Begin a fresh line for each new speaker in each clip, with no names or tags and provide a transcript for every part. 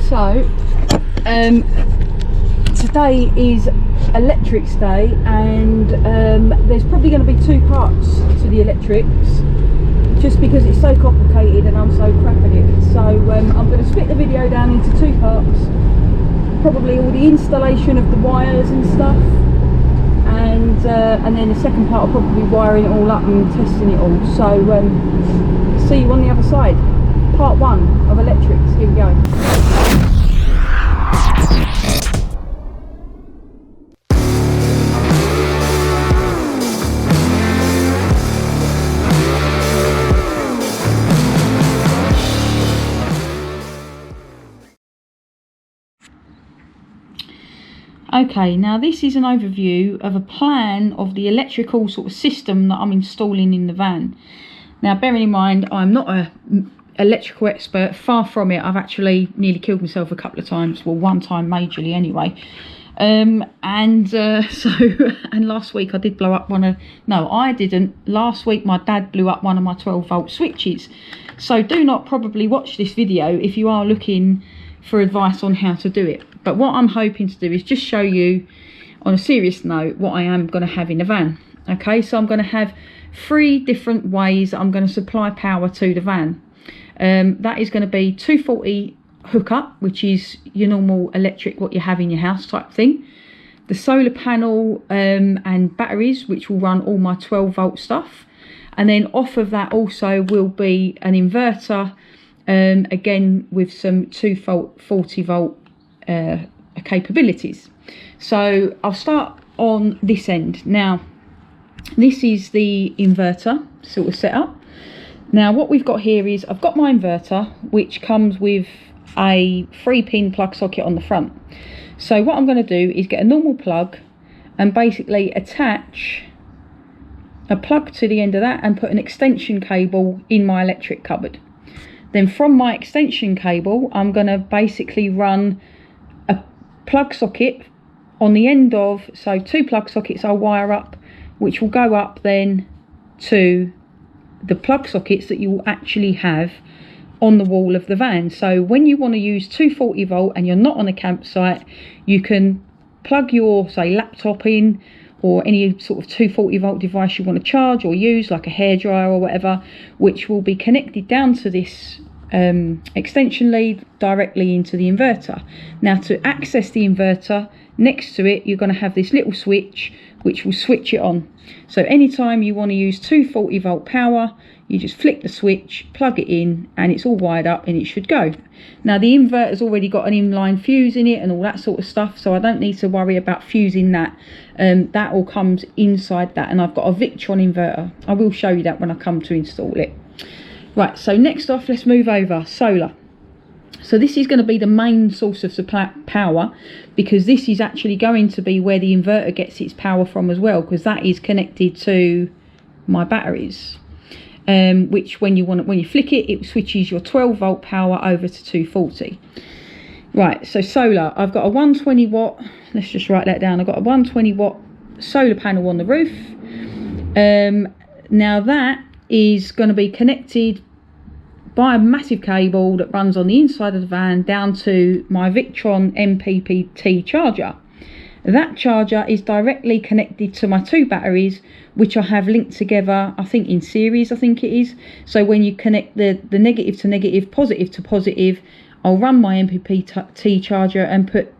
So today is electrics day, and there's probably going to be two parts to the electrics just because it's so complicated and I'm so crap at it. So I'm going to split the video down into two parts, probably all the installation of the wires and stuff, and then the second part will probably be wiring it all up and testing it all. So see you on the other side. Part one of electrics. Here we go. Okay, now this is an overview of a plan of the electrical sort of system that I'm installing in the van. Now bearing in mind I'm not an electrical expert, far from it. I've actually nearly killed myself a couple of times, well one time majorly anyway. And last week I did blow up I didn't. Last week my dad blew up one of my 12-volt switches. So do not probably watch this video if you are looking for advice on how to do it. But what I'm hoping to do is just show you on a serious note what I am going to have in the van. Okay, so I'm going to have 3 different ways that I'm going to supply power to the van. That is going to be 240 hookup, which is your normal electric, what you have in your house type thing. The solar panel and batteries, which will run all my 12-volt stuff. And then off of that also will be an inverter, again with some 240-volt capabilities. So I'll start on this end. Now this is the inverter sort of setup. Now what we've got here is I've got my inverter, which comes with a 3-pin plug socket on the front. So what I'm going to do is get a normal plug and basically attach a plug to the end of that and put an extension cable in my electric cupboard. Then from my extension cable I'm going to basically run a plug socket on the end of, so 2 plug sockets I'll wire up, which will go up then to the plug sockets that you will actually have on the wall of the van. So when you want to use 240 volt and you're not on a campsite, you can plug your, say, laptop in, or any sort of 240 volt device you want to charge or use, like a hairdryer or whatever, which will be connected down to this extension lead directly into the inverter. Now to access the inverter, next to it you're going to have this little switch which will switch it on. So anytime you want to use 240 volt power, you just flick the switch, plug it in, and it's all wired up and it should go. Now the inverter's already got an inline fuse in it and all that sort of stuff, so I don't need to worry about fusing that. That all comes inside that, and I've got a Victron inverter. I will show you that when I come to install it. Right, so next off, let's move over solar. So this is going to be the main source of supply power, because this is actually going to be where the inverter gets its power from as well, because that is connected to my batteries, which when you flick it, it switches your 12-volt power over to 240. Right, so solar, I've got a 120 watt, let's just write that down. I've got a 120 watt solar panel on the roof. Now that is going to be connected by a massive cable that runs on the inside of the van down to my Victron MPPT charger. That charger is directly connected to my 2 batteries, which I have linked together, I think in series, I think it is. So when you connect the negative to negative, positive to positive, I'll run my MPPT charger and put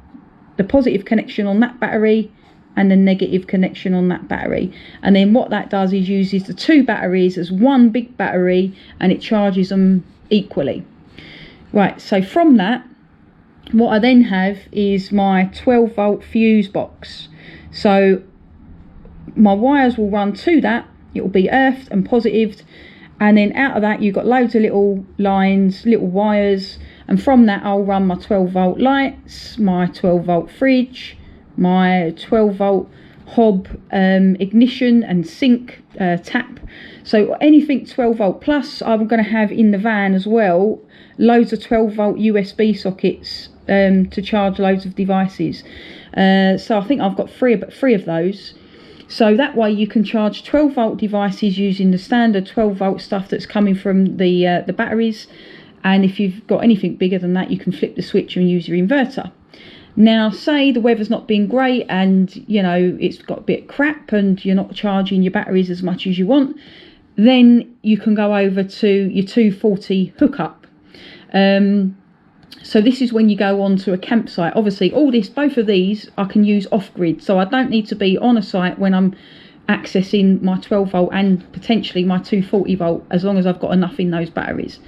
the positive connection on that battery and the negative connection on that battery. And then what that does is uses the 2 batteries as one big battery, and it charges them equally. Right, so from that, what I then have is my 12-volt fuse box. So my wires will run to that, it will be earthed and positived, and then out of that you've got loads of little lines, little wires, and from that I'll run my 12-volt lights, my 12-volt fridge, my 12-volt hob ignition and sink tap. So anything 12-volt, plus I'm going to have in the van as well loads of 12-volt USB sockets to charge loads of devices. So I think I've got three of those. So that way you can charge 12-volt devices using the standard 12-volt stuff that's coming from the batteries. and if you've got anything bigger than that, you can flip the switch and use your inverter. Now, say the weather's not been great and, you know, it's got a bit crap and you're not charging your batteries as much as you want, then you can go over to your 240 hookup. So this is when you go on to a campsite. Obviously, both of these I can use off-grid, so I don't need to be on a site when I'm accessing my 12 volt and potentially my 240 volt, as long as I've got enough in those batteries.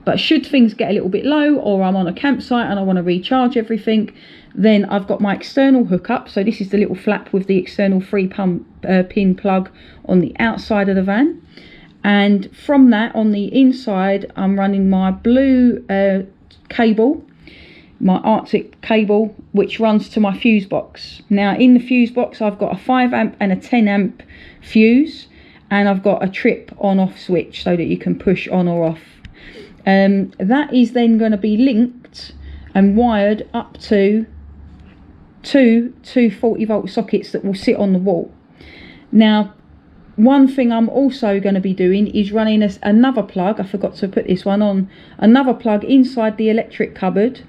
But should things get a little bit low, or I'm on a campsite and I want to recharge everything, then I've got my external hookup. So this is the little flap with the external 3-pin plug on the outside of the van. And from that, on the inside, I'm running my blue cable, my Arctic cable, which runs to my fuse box. Now, in the fuse box, I've got a 5 amp and a 10 amp fuse, and I've got a trip on-off switch so that you can push on or off. That is then going to be linked and wired up to two 240 volt sockets that will sit on the wall. Now, one thing I'm also going to be doing is running another plug. I forgot to put this one on. Another plug inside the electric cupboard.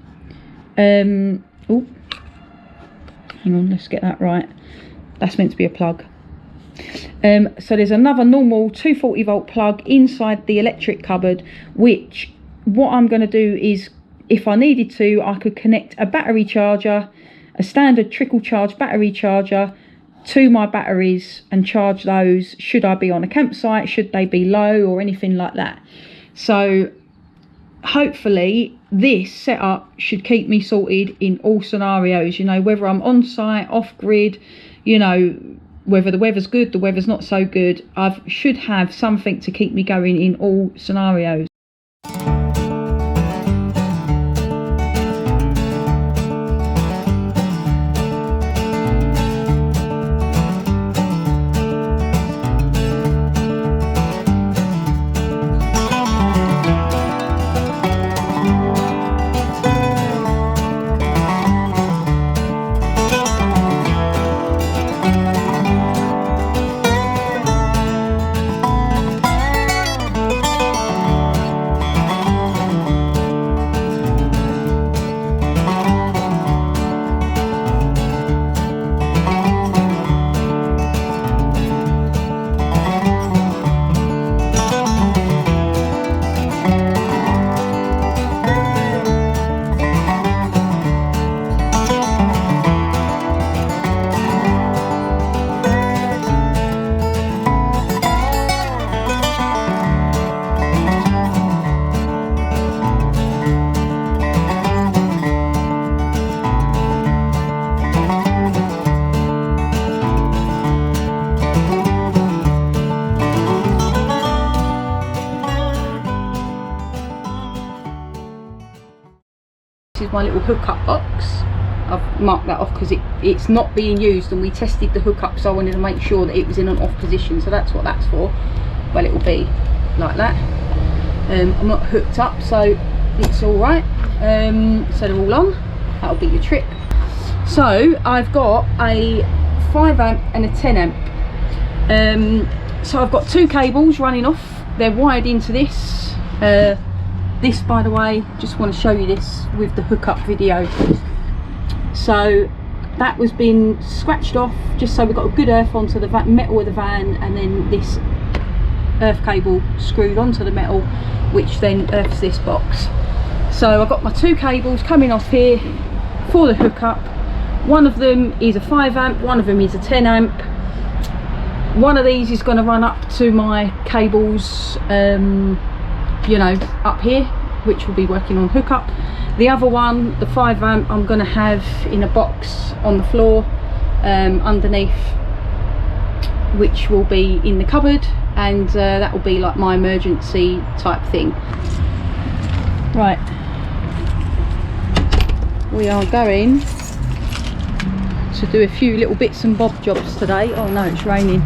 Oh, hang on, let's get that right. That's meant to be a plug. So there's another normal 240 volt plug inside the electric cupboard, which what I'm going to do is, if I needed to, I could connect a battery charger, a standard trickle charge battery charger, to my batteries and charge those should I be on a campsite, should they be low or anything like that. So hopefully this setup should keep me sorted in all scenarios, you know, whether I'm on site, off grid, you know, whether the weather's good, the weather's not so good. I should have something to keep me going in all scenarios. This is my little hookup box. I've marked that off because it's not being used, and we tested the hookup, so I wanted to make sure that it was in an off position, so that's what that's for. Well, it will be like that. I'm not hooked up, so it's all right. So they're all on. That'll be your trip. So I've got a 5 amp and a 10 amp. So I've got two cables running off. They're wired into this. This, by the way, just want to show you this with the hookup video. So that was been scratched off just so we got a good earth onto the metal of the van, and then this earth cable screwed onto the metal, which then earths this box. So I've got my two cables coming off here for the hookup. One of them is a 5 amp, one of them is a 10 amp. One of these is going to run up to my cables, you know, up here, which will be working on hookup. The other one, the 5 amp, I'm going to have in a box on the floor underneath, which will be in the cupboard, and that will be like my emergency type thing. Right, we are going to do a few little bits and bob jobs today. Oh no, it's raining.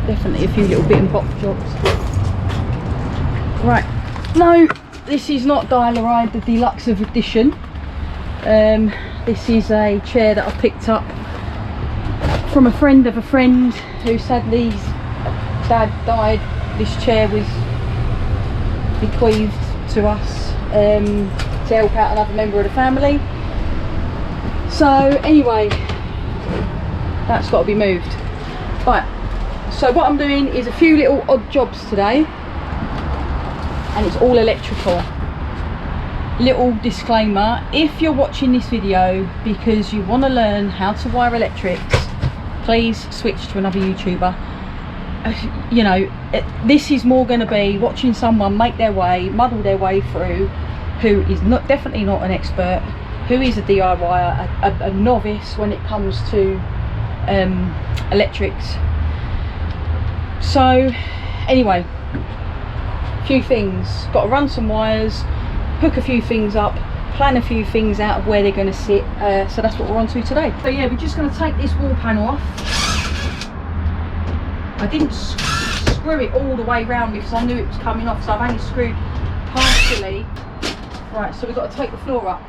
Definitely a few little bit and bob jobs. Right, no, this is not Dial-A-Ride, the deluxe edition. This is a chair that I picked up from a friend of a friend who sadly his dad died. This chair was bequeathed to us to help out another member of the family. So anyway, that's got to be moved. Right, so what I'm doing is a few little odd jobs today, and it's all electrical. Little disclaimer, if you're watching this video because you want to learn how to wire electrics, please switch to another YouTuber. You know, this is more going to be watching someone muddle their way through, who is definitely not an expert, who is a DIYer, a novice when it comes to electrics. So anyway, a few things, got to run some wires, hook a few things up, plan a few things out of where they're going to sit, so that's what we're on to today. So yeah, we're just going to take this wall panel off. I didn't screw it all the way round because I knew it was coming off, so I've only screwed partially. Right, so we've got to take the floor up.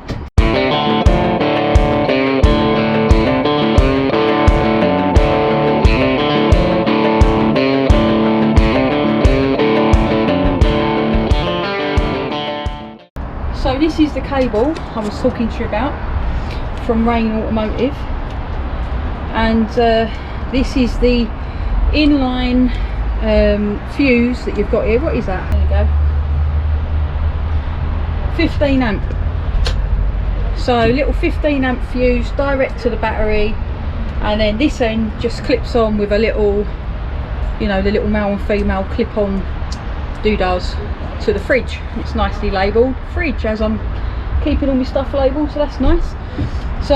So this is the cable I was talking to you about from Rain Automotive, and this is the inline fuse that you've got here. What is that? There you go. 15 amp. So little 15 amp fuse direct to the battery, and then this end just clips on with a little, you know, the little male and female clip on doodahs to the fridge. It's nicely labelled fridge, as I'm keeping all my stuff labelled, so that's nice. So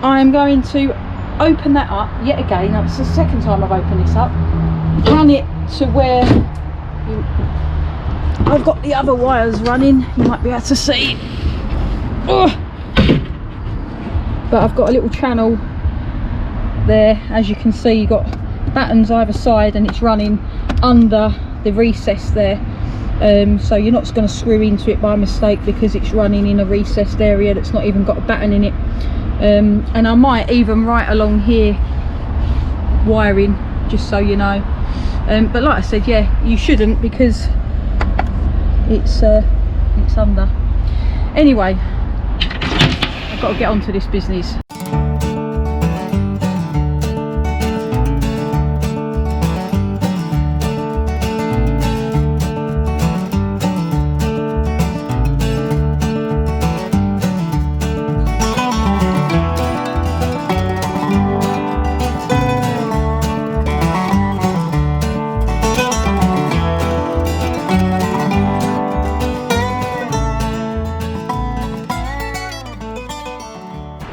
I'm going to open that up yet again. Now, it's the second time I've opened this up. Run it to where I've got the other wires running. You might be able to see. Ugh. But I've got a little channel there, as you can see. You've got buttons either side, and it's running under the recess there. So you're not going to screw into it by mistake because it's running in a recessed area that's not even got a button in it. And I might even write along here wiring, just so you know. But like I said, yeah, you shouldn't, because it's under. Anyway, I've got to get onto this business.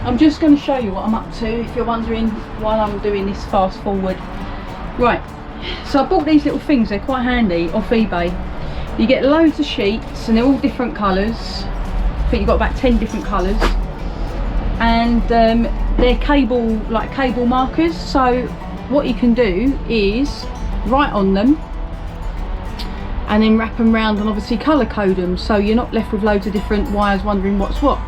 I'm just going to show you what I'm up to, if you're wondering why I'm doing this fast forward. Right, so I bought these little things, they're quite handy, off eBay. You get loads of sheets and they're all different colours. I think you've got about 10 different colours. And they're cable, like cable markers. So what you can do is write on them and then wrap them round and obviously colour code them, so you're not left with loads of different wires wondering what's what.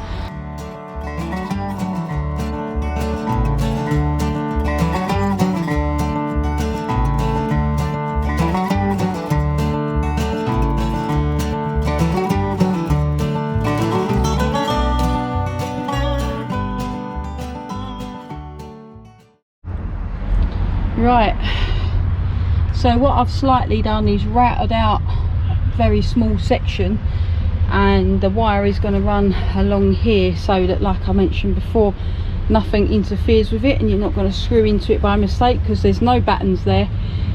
Right, so what I've slightly done is routed out a very small section, and the wire is going to run along here so that, like I mentioned before, nothing interferes with it and you're not going to screw into it by mistake, because there's no buttons there.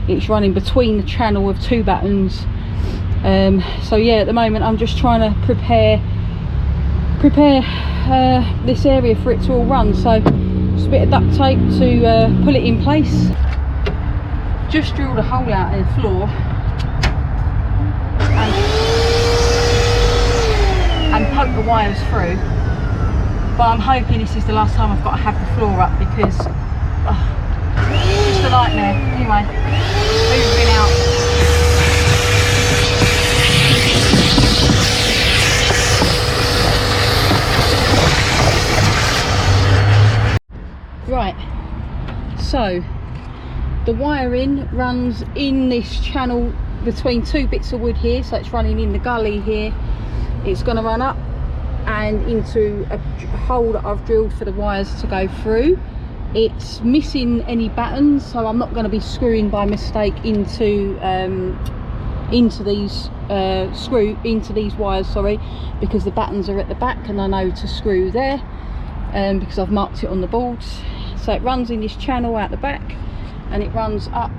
It's running between the channel of two buttons. So yeah, at the moment I'm just trying to prepare this area for it to all run. So just a bit of duct tape to pull it in place. Just drilled a hole out in the floor and poke the wires through, but I'm hoping this is the last time I've got to have the floor up, because it's just a nightmare. Anyway, hoovering out. Right, so the wiring runs in this channel between two bits of wood here, so it's running in the gully here. It's going to run up and into a hole that I've drilled for the wires to go through. It's missing any battens, so I'm not going to be screwing by mistake into these wires, sorry, because the battens are at the back and I know to screw there, because I've marked it on the boards. So it runs in this channel out the back and it runs up,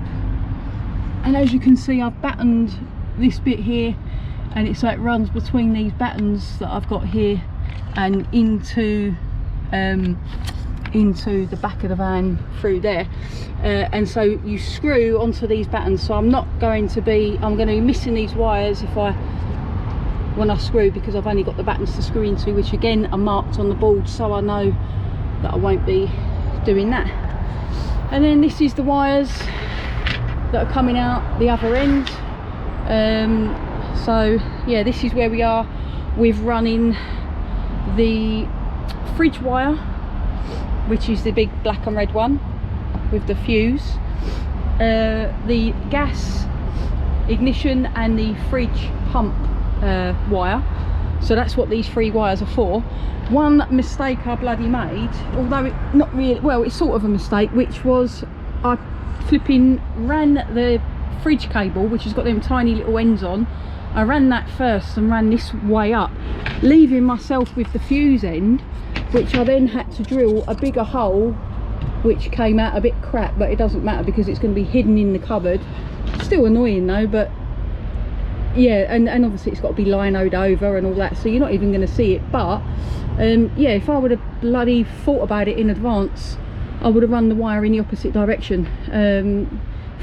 and as you can see I've battened this bit here, and it's like runs between these battens that I've got here and into the back of the van through there, and so you screw onto these battens. So I'm going to be missing these wires when I screw, because I've only got the battens to screw into, which again are marked on the board, so I know that I won't be doing that. And then this is the wires that are coming out the other end. So yeah, this is where we are with running the fridge wire, which is the big black and red one with the fuse, the gas ignition and the fridge pump wire. So that's what these three wires are for. One mistake I bloody made, although it not really, well, it's sort of a mistake, which was I flipping ran the fridge cable, which has got them tiny little ends on. I ran that first and ran this way up, leaving myself with the fuse end, which I then had to drill a bigger hole, which came out a bit crap, but it doesn't matter because it's going to be hidden in the cupboard. Still annoying though, but yeah, and obviously it's got to be linoed over and all that, so you're not even going to see it. But yeah, if I would have bloody thought about it in advance, I would have run the wire in the opposite direction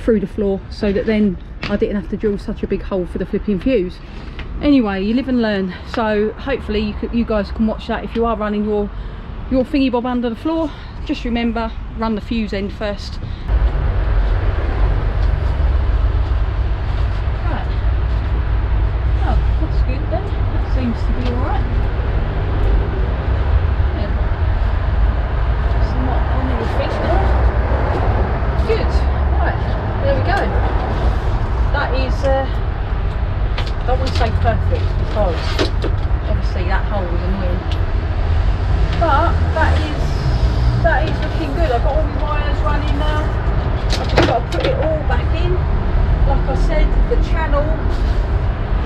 through the floor, so that then I didn't have to drill such a big hole for the flipping fuse. Anyway, you live and learn. So hopefully you guys can watch that if you are running your thingy bob under the floor. Just remember, run the fuse end first. Right. Oh, that's good then. That seems to be alright. Somewhat on everything there. Good. Right, there we go. That is I wouldn't say perfect, because obviously that hole was annoying, but that is looking good. I've got all my wires running now. I've just got to put it all back in. Like I said, the channel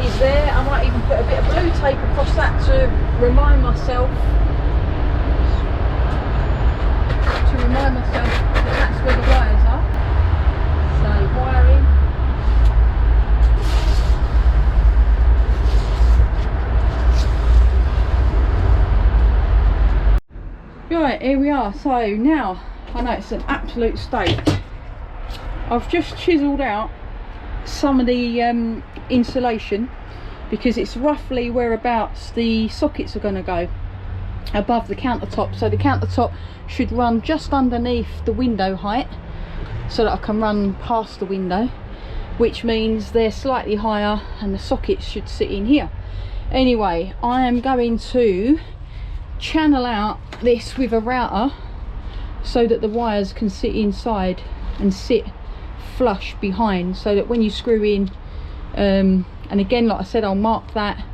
is there. I might even put a bit of blue tape across that to remind myself that that's where the wires are. So wiring. Right, here we are. So now I know it's an absolute state. I've just chiselled out some of the insulation, because it's roughly whereabouts the sockets are going to go above the countertop. So the countertop should run just underneath the window height, so that I can run past the window, which means they're slightly higher and the sockets should sit in here. Anyway, I am going to channel out this with a router so that the wires can sit inside and sit flush behind, so that when you screw in, and again, like I said, I'll mark that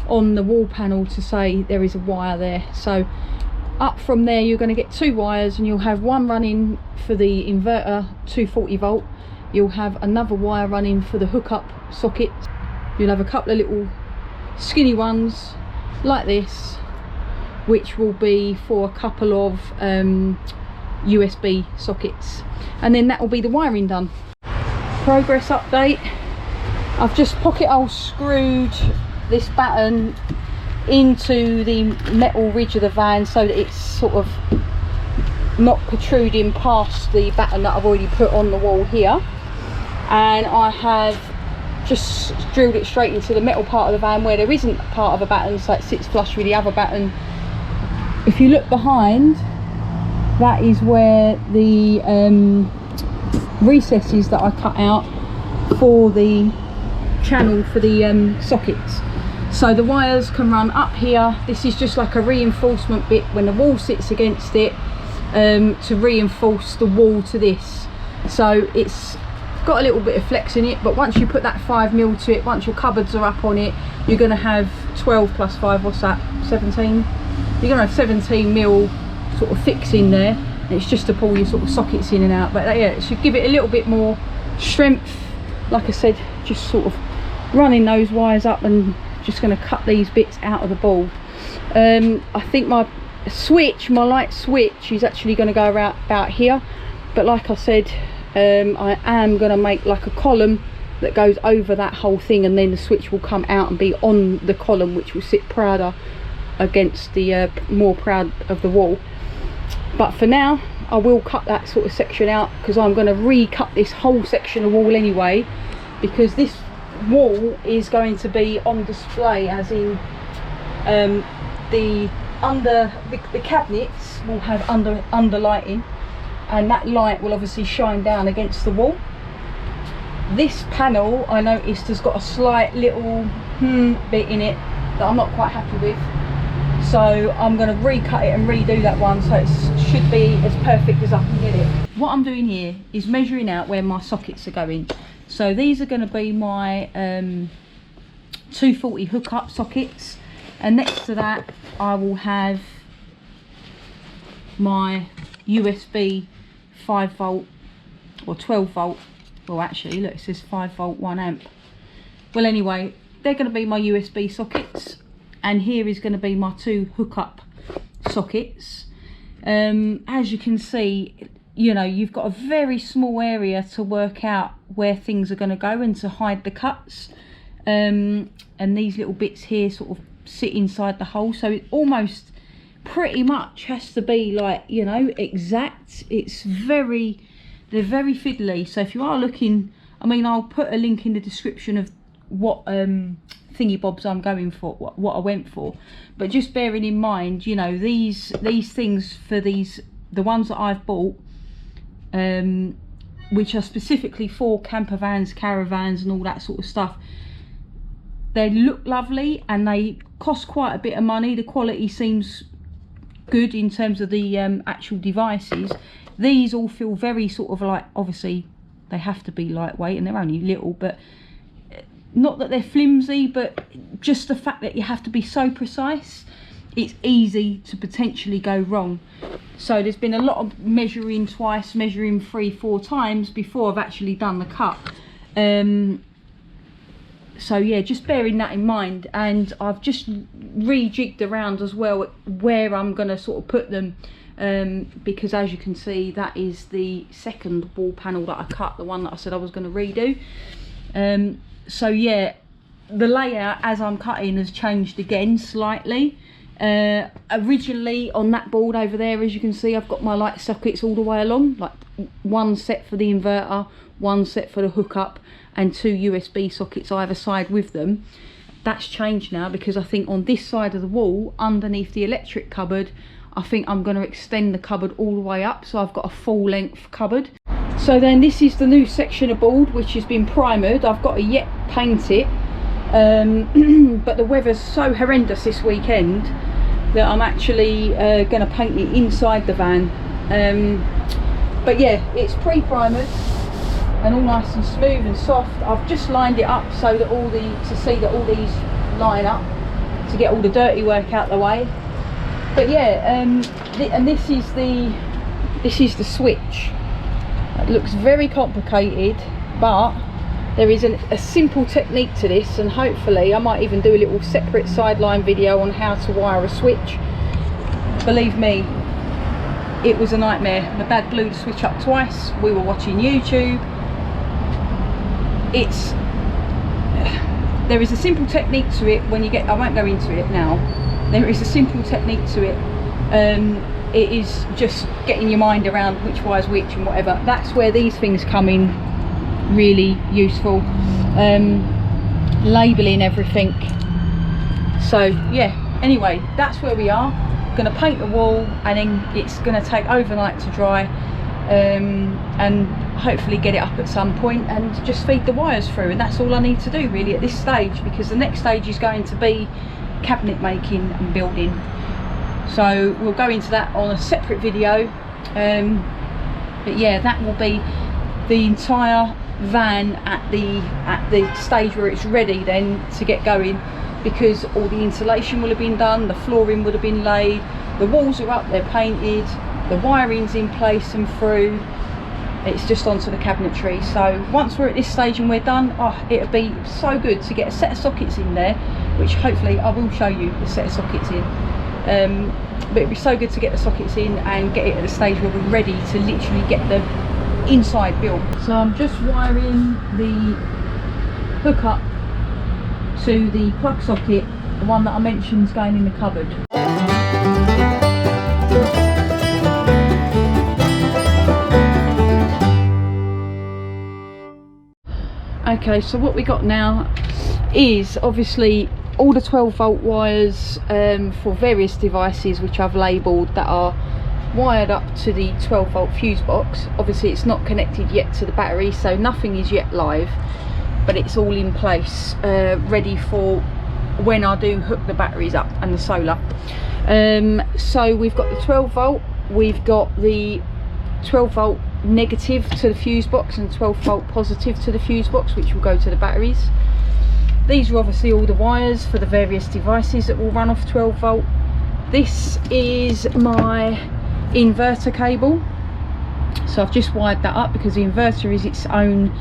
on the wall panel to say there is a wire there. So up from there you're going to get two wires, and you'll have one running for the inverter 240 volt, you'll have another wire running for the hookup socket, you'll have a couple of little skinny ones like this, which will be for a couple of USB sockets, and then that will be the wiring done. Progress update. I've just pocket hole screwed this batten into the metal ridge of the van, so that it's sort of not protruding past the batten that I've already put on the wall here, and I have just drilled it straight into the metal part of the van where there isn't part of a batten, so it sits flush with the other batten. If you look behind, that is where the recesses that I cut out for the channel for the sockets. So the wires can run up here. This is just like a reinforcement bit when the wall sits against it, to reinforce the wall to this. So it's got a little bit of flex in it, but once you put that 5mm to it, once your cupboards are up on it, you're going to have 12 plus 5, what's that, 17? You're going to have 17mm sort of fix in there, and it's just to pull your sort of sockets in and out. But yeah, it should give it a little bit more strength. Like I said, just sort of running those wires up and just going to cut these bits out of the board. I think my switch, my light switch, is actually going to go around about here, but like I said, I am going to make like a column that goes over that whole thing, and then the switch will come out and be on the column, which will sit prouder against the more proud of the wall. But for now, I will cut that sort of section out, because I'm going to recut this whole section of wall anyway, because this wall is going to be on display, as in the cabinets will have under lighting, and that light will obviously shine down against the wall. This panel, I noticed, has got a slight little bit in it that I'm not quite happy with, so I'm going to recut it and redo that one, so it should be as perfect as I can get it. What I'm doing here is measuring out where my sockets are going. So these are going to be my 240 hookup sockets, and next to that I will have my USB 5V or 12V. Well, actually, look, it says 5V 1A. Well, anyway, they're going to be my USB sockets, and here is going to be my 2 hookup sockets. As you can see, you know, you've got a very small area to work out where things are going to go and to hide the cuts, and these little bits here sort of sit inside the hole, so it almost pretty much has to be like, you know, exact. It's very, they're very fiddly. So if you are looking, I mean, I'll put a link in the description of what thingy bobs I'm going for, what I went for, but just bearing in mind, you know, these things for the ones that I've bought, which are specifically for camper vans, caravans and all that sort of stuff, they look lovely and they cost quite a bit of money. The quality seems good in terms of the actual devices. These all feel very sort of like, obviously they have to be lightweight and they're only little, but not that they're flimsy, but just the fact that you have to be so precise, it's easy to potentially go wrong. So there's been a lot of measuring twice, measuring 3-4 times before I've actually done the cut. So yeah, just bearing that in mind, and I've just rejigged around as well where I'm going to sort of put them, because as you can see, that is the second wall panel that I cut, the one that I said I was going to redo. So yeah, the layout as I'm cutting has changed again slightly. Originally on that board over there, as you can see, I've got my light sockets all the way along, like one set for the inverter, one set for the hookup, and 2 USB sockets either side with them. That's changed now, because I think on this side of the wall, underneath the electric cupboard, I think I'm going to extend the cupboard all the way up, so I've got a full length cupboard. So then this is the new section of board, which has been primered. I've got to yet paint it, but the weather's so horrendous this weekend that I'm actually going to paint it inside the van. But yeah, it's pre-primered and all nice and smooth and soft. I've just lined it up so that to see that all these line up, to get all the dirty work out the way. But yeah, and this is the switch. It looks very complicated, but there is a simple technique to this, and hopefully I might even do a little separate sideline video on how to wire a switch. Believe me, it was a nightmare. My dad blew the switch up twice. We were watching YouTube. There is a simple technique to it when you get, I won't go into it now, there is a simple technique to it. It is just getting your mind around which wire's which and whatever. That's where these things come in really useful, labelling everything. So yeah, anyway, that's where we are. Going to paint the wall, and then it's going to take overnight to dry, and hopefully get it up at some point and just feed the wires through, and that's all I need to do really at this stage, because the next stage is going to be cabinet making and building. So we'll go into that on a separate video, but yeah, that will be the entire van at the stage where it's ready then to get going, because all the insulation will have been done, the flooring would have been laid, the walls are up, they're painted, the wiring's in place and through. It's just onto the cabinetry. So once we're at this stage and we're done, oh, it'll be so good to get a set of sockets in there, which hopefully I will show you the set of sockets in. But it'd be so good to get the sockets in and get it at the stage where we're ready to literally get the inside built. So I'm just wiring the hookup to the plug socket, the one that I mentioned is going in the cupboard. Okay, so what we got now is obviously all the 12-volt wires for various devices which I've labelled, that are wired up to the 12-volt fuse box. Obviously it's not connected yet to the battery, so nothing is yet live, but it's all in place, ready for when I do hook the batteries up and the solar. So we've got the 12-volt, we've got the 12-volt negative to the fuse box and 12-volt positive to the fuse box, which will go to the batteries. These are obviously all the wires for the various devices that will run off 12-volt. This is my inverter cable, so I've just wired that up because the inverter is its own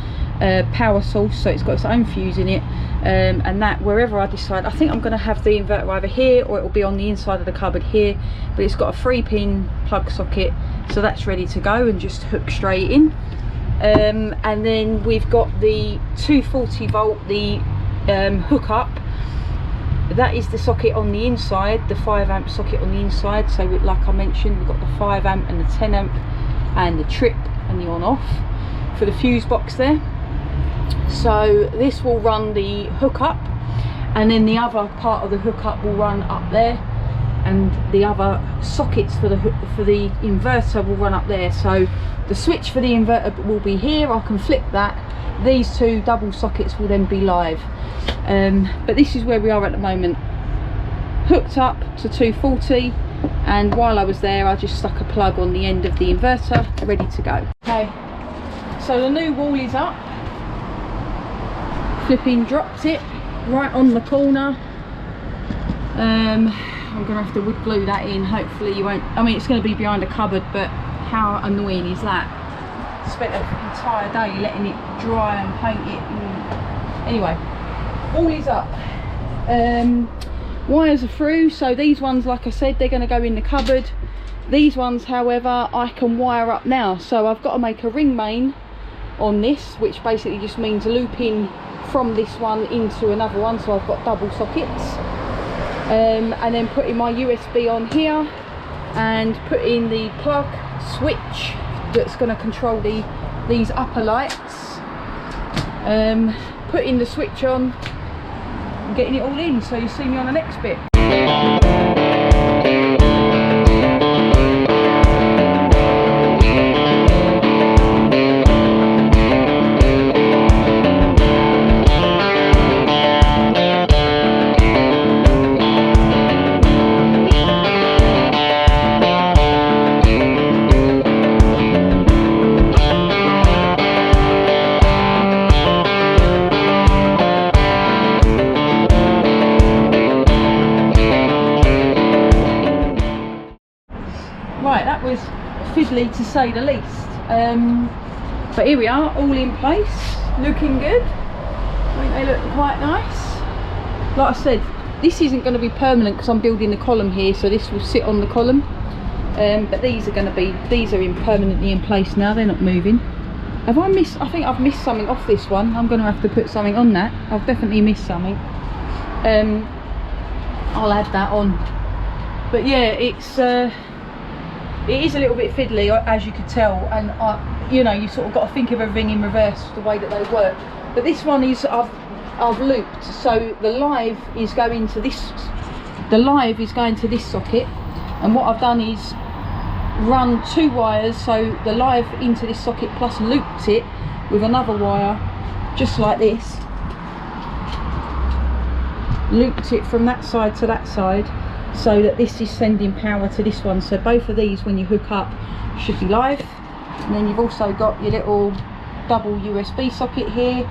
power source, so it's got its own fuse in it, and that wherever I decide, I think I'm going to have the inverter either here or it will be on the inside of the cupboard here, but it's got a 3-pin plug socket, so that's ready to go and just hook straight in. And then we've got the 240-volt, the hookup. That is the socket on the inside, the 5-amp socket on the inside. So like I mentioned, we've got the 5-amp and the 10-amp and the trip and the on-off for the fuse box there. So this will run the hookup, and then the other part of the hookup will run up there, and the other sockets for the inverter will run up there. So the switch for the inverter will be here, I can flip that, these two double sockets will then be live. But this is where we are at the moment, hooked up to 240, and while I was there I just stuck a plug on the end of the inverter, ready to go. Okay, so the new wall is up, flipping dropped it right on the corner. I'm gonna have to wood glue that in, hopefully you won't, I mean it's going to be behind a cupboard, but how annoying is that? Spent an entire day letting it dry and paint it, and anyway, all is up. Wires are through, so these ones, like I said, they're going to go in the cupboard. These ones, however, I can wire up now, so I've got to make a ring main on this, which basically just means looping from this one into another one, so I've got double sockets, and then putting my USB on here and putting the plug switch that's going to control these upper lights, putting the switch on and getting it all in, so you see me on the next bit. Right, that was fiddly to say the least, but here we are, all in place, looking good. I think they look quite nice. Like I said, this isn't going to be permanent because I'm building the column here, so this will sit on the column, but these are permanently in place now, they're not moving. Have I missed, I think I've missed something off this one. I'm going to have to put something on that. I've definitely missed something. I'll add that on, but yeah, it is a little bit fiddly, as you could tell, and you know, you sort of got to think of everything in reverse, the way that they work. But this one is, I've looped, so the live is going to this, socket, and what I've done is run 2 wires, so the live into this socket, plus looped it with another wire, just like this, looped it from that side to that side, so that this is sending power to this one. So both of these, when you hook up, should be live. And then you've also got your little double USB socket here,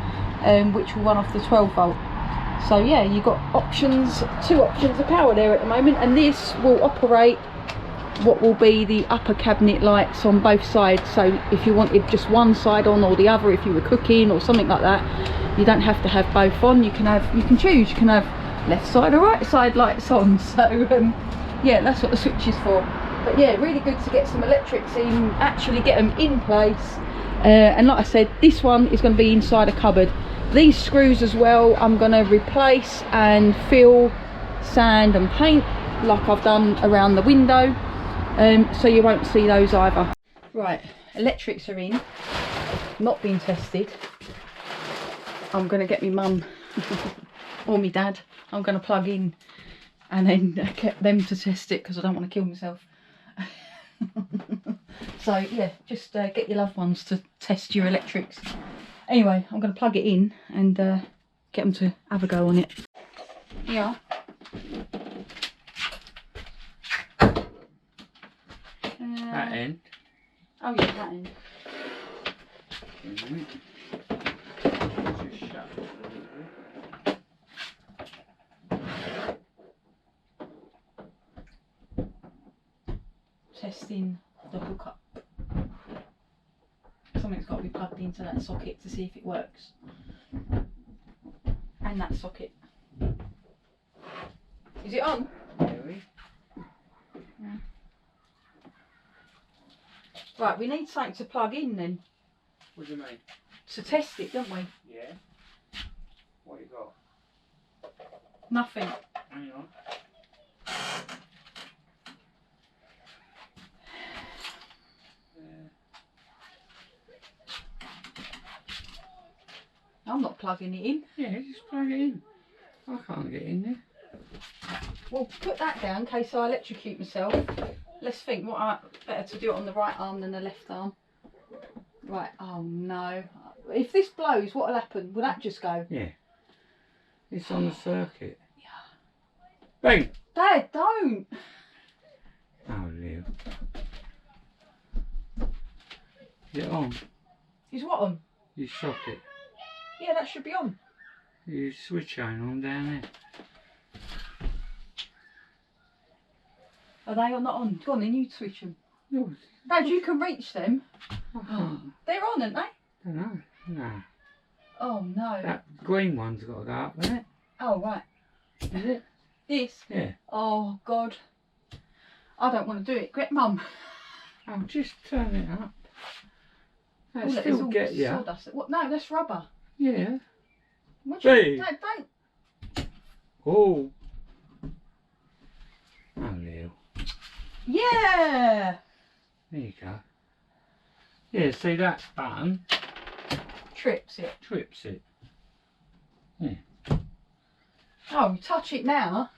which will run off the 12 volt. So yeah, you've got options, 2 options of power there at the moment, and this will operate what will be the upper cabinet lights on both sides. So if you wanted just one side on or the other, if you were cooking or something like that, you don't have to have both on. You can choose. You can have left side or right side lights on. So yeah, that's what the switch is for. But yeah, really good to get some electrics in, actually get them in place. And like I said, this one is going to be inside a cupboard. These screws as well, I'm going to replace and fill, sand and paint like I've done around the window. So you won't see those either. Right, electrics are in, not being tested. I'm going to get my mum or my dad, I'm going to plug in and then get them to test it because I don't want to kill myself. So yeah, just get your loved ones to test your electrics. Anyway, I'm going to plug it in and get them to have a go on it. Yeah.
That end.
Oh yeah, that end.
Just shut it a little bit.
Testing the hookup. Something's got to be plugged into that socket to see if it works. And that socket. Is it on?
Really?
Yeah. Right, we need something to plug in then.
What do you mean?
To test it, don't we?
Yeah. What you got?
Nothing.
Hang on.
I'm not plugging it in.
Yeah, just plug it in. I can't get in there.
Well, put that down in case I electrocute myself. Let's think better to do it on the right arm than the left arm. Right, oh no. If this blows, what'll happen? Will that just go?
Yeah. It's on the circuit. Yeah. Bang!
Dad, don't!
Oh, Leo. Is it on?
Is what on?
Your socket.
Yeah, that should be on.
Your switch ain't on down there.
Are they or not on? Go on then, you switch them.
No.
Dad, you can reach them.
I
They're on, aren't they?
don't know. No.
Oh no.
That green one's got to go up, hasn't it?
Oh right.
Is it?
This?
Yeah.
Oh God. I don't want to do it. Get Mum.
I'll just turn it up.
Oh,
That'll
look,
still
it's all
get you.
sawdust. What? No, that's rubber.
Yeah.
What
Hey.
Dad, don't.
Oh. Oh, Leo.
Yeah.
There you go. Yeah, see that button?
Trips it.
Trips it. Yeah.
Oh, you touch it now.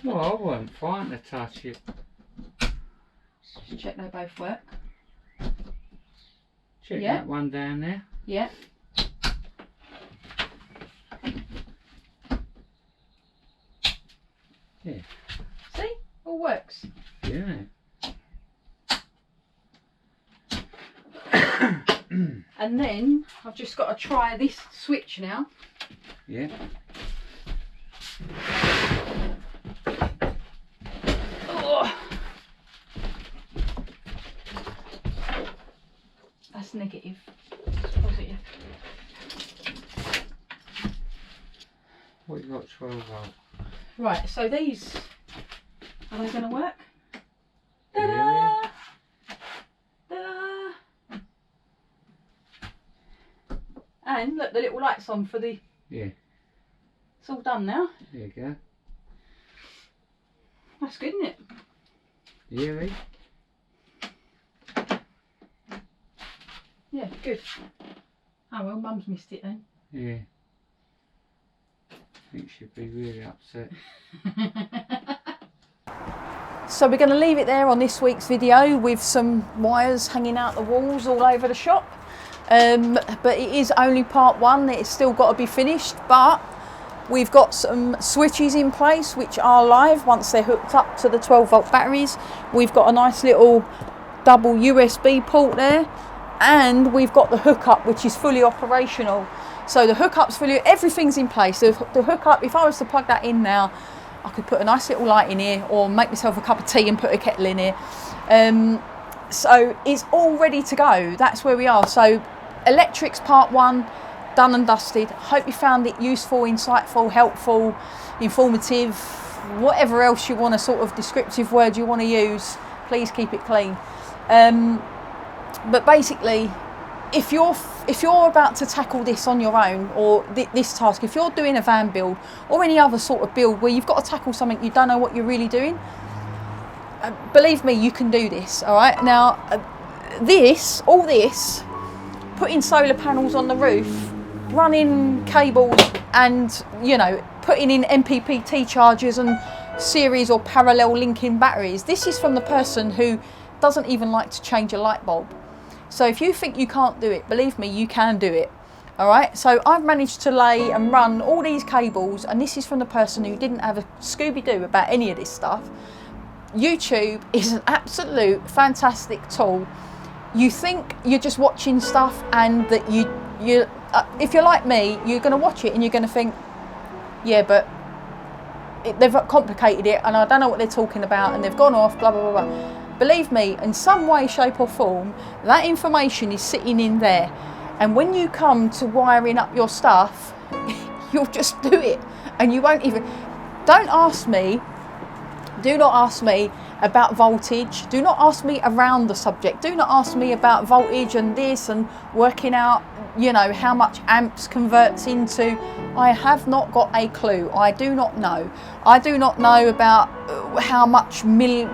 Well, I wasn't frightened to touch it.
Just check they both work.
Check
Yeah.
that one down there.
Yeah.
Yeah.
See? All works.
Yeah.
And then I've just got to try this switch now.
Yeah.
Oh. That's negative. It's positive.
What you got, 12 volt?
Right, so these, are they going to work?
Really?
Ta-da! Ta-da! And look, the little light's on for the...
Yeah.
It's all done now.
There you go.
That's good, isn't it?
Really?
Yeah, good. Oh well, Mum's missed it then.
Yeah. I think she'd be really upset.
So we're going to leave it there on this week's video with some wires hanging out the walls all over the shop. But it is only part one, it's still got to be finished, but we've got some switches in place which are live once they're hooked up to the 12 volt batteries. We've got a nice little double USB port there, and we've got the hookup, which is fully operational. So the hookup's fully, everything's in place. The hookup, if I was to plug that in now, I could put a nice little light in here, or make myself a cup of tea and put a kettle in here. So it's all ready to go. That's where we are. So electrics part 1 done and dusted. Hope you found it useful, insightful, helpful, informative, whatever else you want, a sort of descriptive word you want to use. Please keep it clean. But basically, if you're about to tackle this on your own, or this task, if you're doing a van build or any other sort of build where you've got to tackle something you don't know what you're really doing, believe me, you can do this. All right, now all this, putting solar panels on the roof, running cables, and putting in MPPT chargers and series or parallel linking batteries, this is from the person who doesn't even like to change a light bulb. So if you think you can't do it, believe me, you can do it. All right, so I've managed to lay and run all these cables, and this is from the person who didn't have a Scooby-Doo about any of this stuff. YouTube is an absolute fantastic tool. You think you're just watching stuff, and that if you're like me, you're going to watch it and you're going to think, yeah, but they've complicated it and I don't know what they're talking about and they've gone off, blah, blah, blah, blah. Believe me, in some way, shape or form, that information is sitting in there. And when you come to wiring up your stuff, you'll just do it. And you won't even... do not ask me about voltage. Do not ask me around the subject. Do not ask me about voltage and this and working out, how much amps converts into. I have not got a clue. I do not know. I do not know about how much mil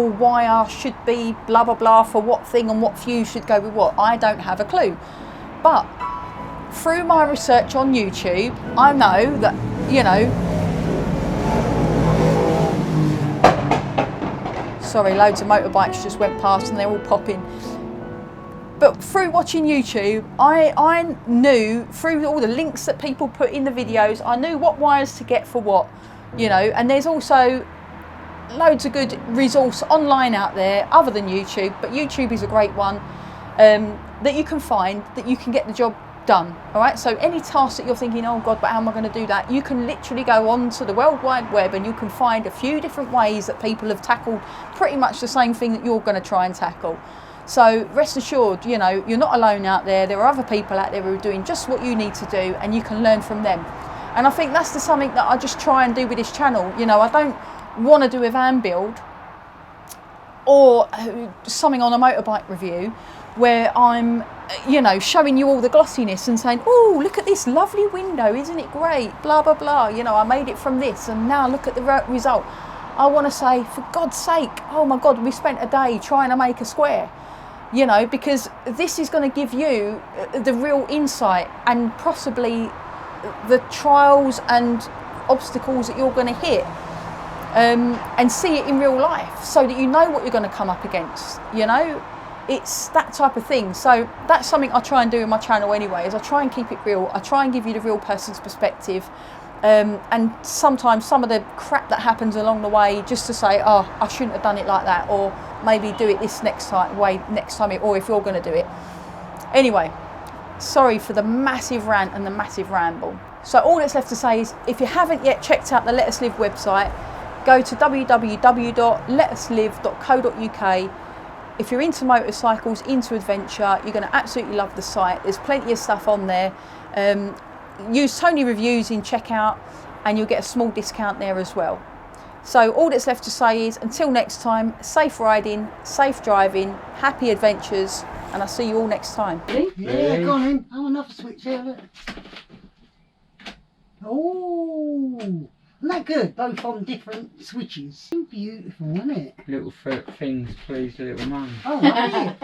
wire should be, blah, blah, blah, for what thing and what fuse should go with what. I don't have a clue. But through my research on YouTube, I know that, sorry, loads of motorbikes just went past and they're all popping. But through watching YouTube, I knew, through all the links that people put in the videos, I knew what wires to get for what, and there's also loads of good resource online out there other than YouTube, but YouTube is a great one that you can find, that you can get the job done. All right, so any task that you're thinking, oh God, but how am I going to do that? You can literally go onto the World Wide Web and you can find a few different ways that people have tackled pretty much the same thing that you're going to try and tackle. So rest assured, you're not alone out there. There are other people out there who are doing just what you need to do, and you can learn from them. And I think that's something that I just try and do with this channel. I don't want to do a van build or something on a motorbike review where I'm showing you all the glossiness and saying, oh, look at this lovely window, isn't it great, blah blah blah, I made it from this and now look at the result. I want to say, for God's sake, oh my God, we spent a day trying to make a square, because this is going to give you the real insight and possibly the trials and obstacles that you're going to hit, and see it in real life so that you know what you're going to come up against. It's that type of thing. So that's something I try and do in my channel anyway, is I try and keep it real. I try and give you the real person's perspective, and sometimes some of the crap that happens along the way, just to say, oh, I shouldn't have done it like that, or maybe do it this next time, or if you're going to do it. Anyway, sorry for the massive rant and the massive ramble. So all that's left to say is, if you haven't yet checked out the Let Us Live website, go to www.letuslive.co.uk. If you're into motorcycles, into adventure, you're going to absolutely love the site. There's plenty of stuff on there. Use Toni Reviews in checkout and you'll get a small discount there as well. So all that's left to say is, until next time, safe riding, safe driving, happy adventures, and I'll see you all next time.
Yeah, go on in. Oh, another switch here, look. Oh, isn't that good? Both on different switches. Beautiful, isn't it?
Little things please the little man.
Oh, right.